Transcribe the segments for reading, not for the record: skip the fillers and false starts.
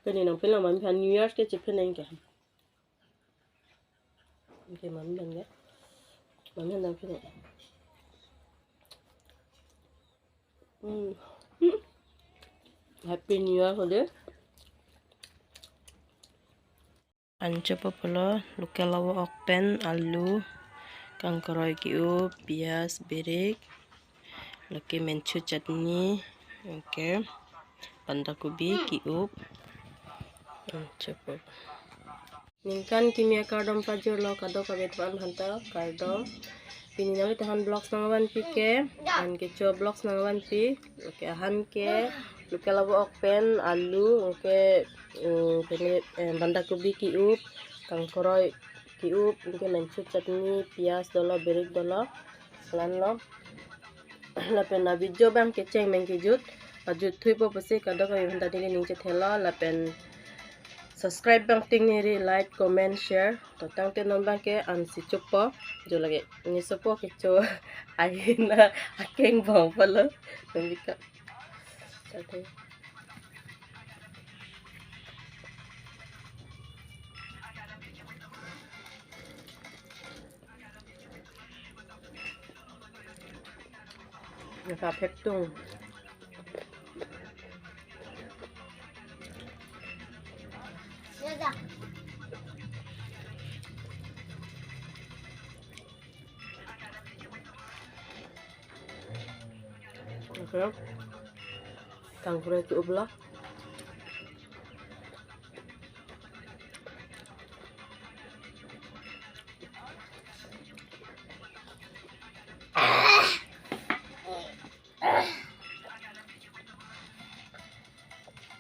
cái này nó phải là mắm phần New York cái chụp hình kìa cái mắm phần cái mắm phần nào cái này Happy New Year hole ancopo polo local lawa okpen alu kangkoroy kiu pias berik laki menchu chutney okay bandakobi kiu ancopo Ningkan Kimi kardom pajur lo kado kabet pan hanta kardom pini nali tahan blocks nangawan pi ke an ke cho blocks nangawan pi oke ahan ke luke lawo okpen alu oke pini bandakobi kiup kangkoroy kiup oke menchu chutney pias dolo berik dolo lan lo lapen na video bang ke cheng meng kijut ajut thui po pose kado kabet hanta dini ningche thela lapen subscribe bang ting niri like comment share to tang te non bang ke an si chupo jo lage ni sopo ke cho aina akeng bang palo bika tate naka phek tung okay kangkure tu ubla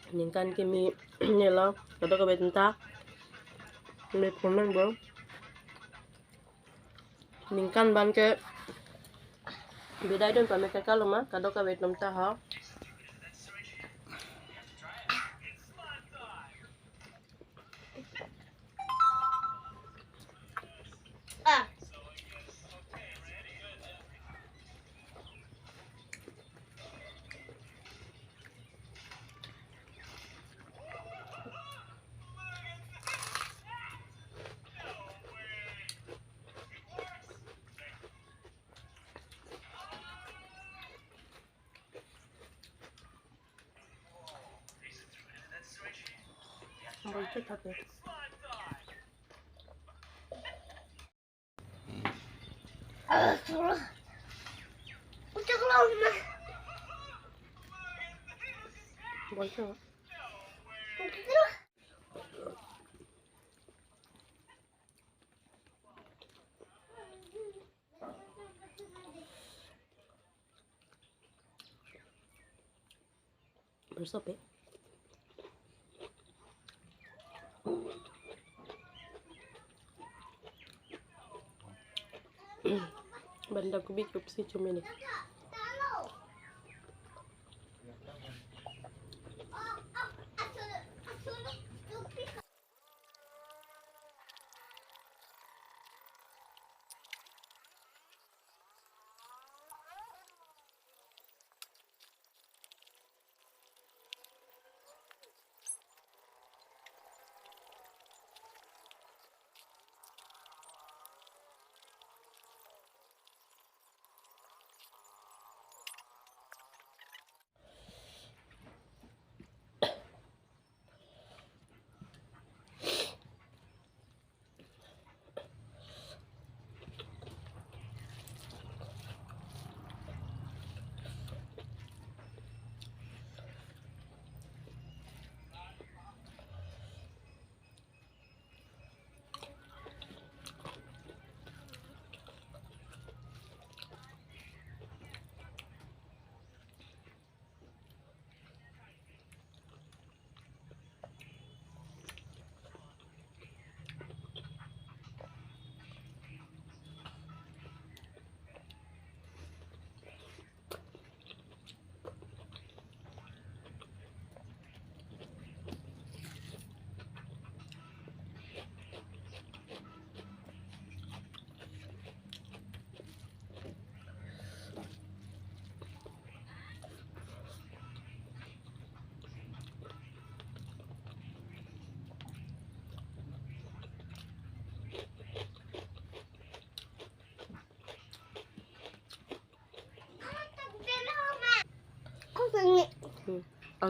Ningkan Kimi nila kado kabet hanta ni komen bro Ningkan ban ke beda don pame ka kaloma kado kabet namta ha boleh tapi boleh bersop ya banda ko bikup si cumi ni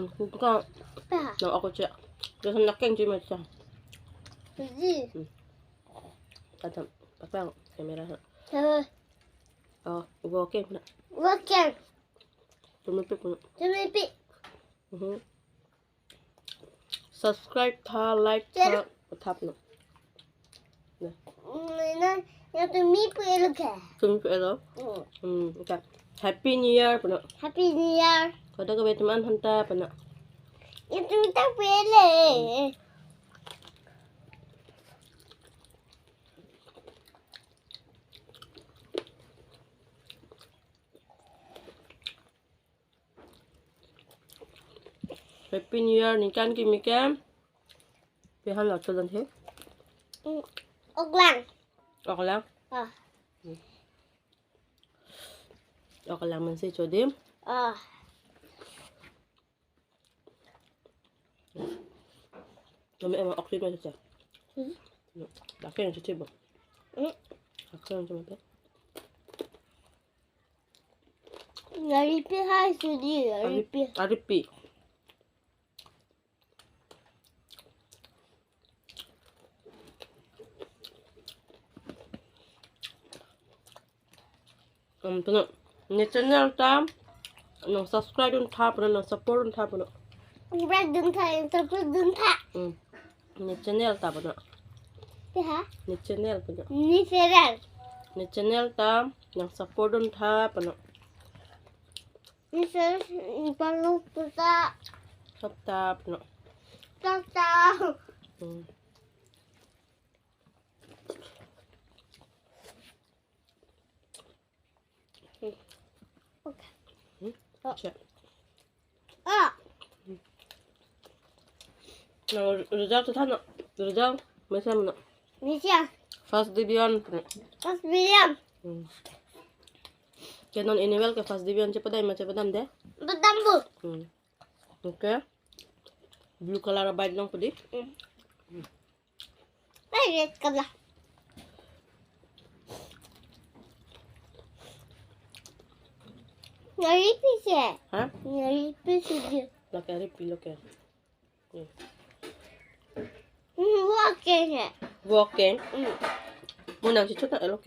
그러니까 빠. 너 아까 진짜 그래서 나 깽지 맞자. 그지? Tata, papa, kamera. 저 Ibu okey pula. 워킹. Tumipik pula. 재미비. Subscribe tha, like tha, tap pula. 난 여기 미프 이렇게. Tumipik ito. Okay. Happy New Year pula. 해피 뉴 이어. Kada ka betaman hanta pula. 이쪽 딱 빼래. Happy New Year Ningkan Kimi kem. Pihan là cho lần thế. 옥랑. Hoặc là hoặc là mình sẽ cho đêm. Rồi mẹ mà ọc đi mà cho. Đặt cái này cho chim bông. Đặt cái này cho mình. 열리피 할 수지 열리피. 아리삐. Tengok. Ni channel tam. Nang subscribe dun tap nang support dun tap. Ubra dunta interpret dunta. Ni channel tap na. Ha? Ni channel pa. Ni seral. Ni channel tam nang support dun tap na. Ni seral ipalu puta. Sub tap na. Tata. Check. Nang result tu thana. Result macam mana? 미시야. First division. Pas biliam. Kenon annual ke first division cepat dah macam padam deh. Betambu. Okay. Blue color bag lang pudi. Red color. 열리피 씨. Ha? 열리피 씨지. Loke ripi loke. 워킹 해. Walking. Munang si chuta loke.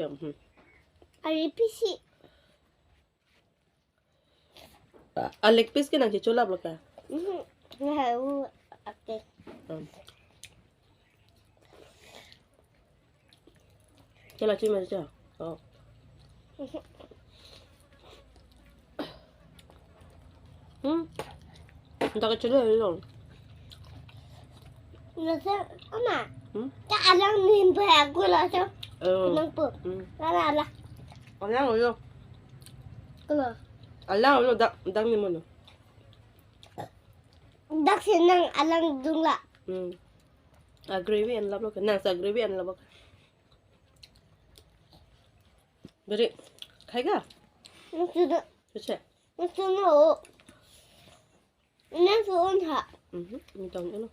열리피 씨. Alik pis ke nang si chulap loke. 우 오케이. Chela cuma saja. Oh. Entah kecil dulu. 그래서 엄마. 딱 알랑님 배고 나서 그냥 ปุ๊ 알아. Alang ulo. 그거. Alang ulo dak ni mana? 딱 신랑 알랑 둥라. Gravy and love loke. Nang sa gravy and love. Beri, kaiga. 무슨 Cece. 무슨 오. 그냥 좋은다. Minta ni.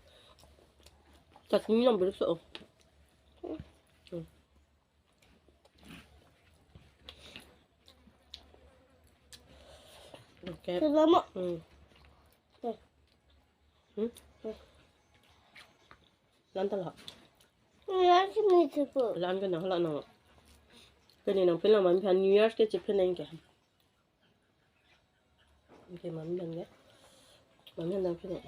Tak ni yang bersih. Okay. 그러면 Lantal ha. 열심히 듣고. Lan kan hala na. Kani nang pila man phan New Year ke chip nang ke. Okay, man nang ke. Man nang pila.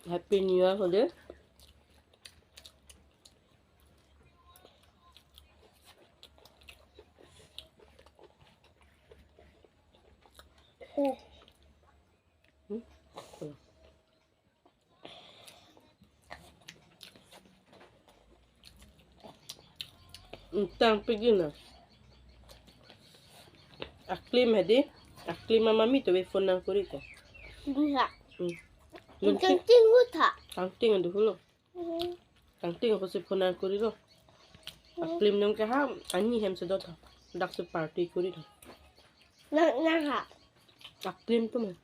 Happy New Year hode. Tang pergi na. Aklim hadi. Aklim mami tu phone nang kuri ko. 진짜. Lunch. 엄청 찡긋하. Tangting ang dulo. Tangting ako si phone nang kuri lo. Aklim nang ka ha ani hem sedot. Dak su party kuri lo. 나가. Aklim tu man.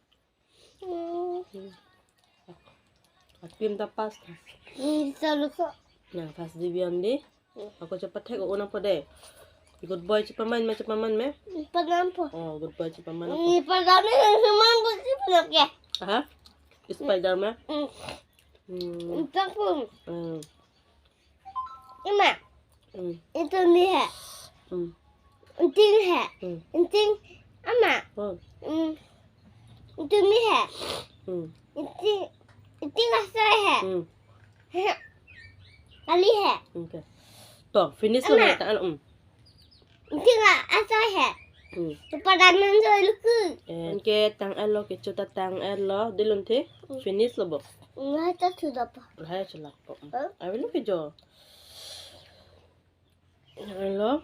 Aklim tapas. 진짜로서. Nah, pas dibian di. Aku cepat hek unang pada. Good boy Superman macam paman me? Penampu. Oh, good boy Superman. Ini pertama yang semua pasti peluk ya. Hah? Spider-Man? Takut. Ima. Hmm. Itu nih ya. Inting ya. Inting ama. Itu nih ya. Inting asal ya. Kali ya. Okay. Toh, finish lo na taan. Inting asal ya. Pertama yang lucu. Okay, tang elo ke chuta tang elo dilun the finish lo bo. Nggak tahu sudah apa. Hai chala ko. Awi lo ke jo. Elo.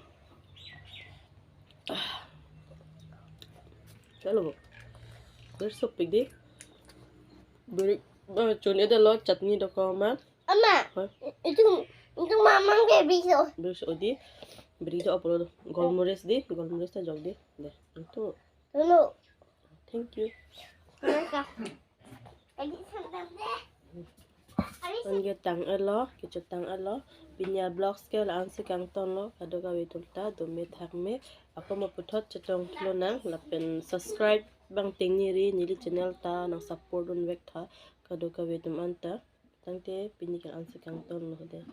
Chalo bo. There's so big di. Beri chone de lo chutney do ko ma. Ama. Itu mama kayak bisa. Terus odi beri jo apolo golmores di, golmores ta jog di. Deh, itu. Dulu. Thank you. Mereka. Lagi santai deh. Angge tang elo, kicho tang elo, pinya blogs ke la ansi kang ton lo, kado ka wetulta, dome thakme, ako maputhot chatong kilo nang, lapen subscribe bang ting niri, nili channel ta, nang support un vek tha, kado ka wetum anta, tangte pinyi kan ansi kang ton lo de.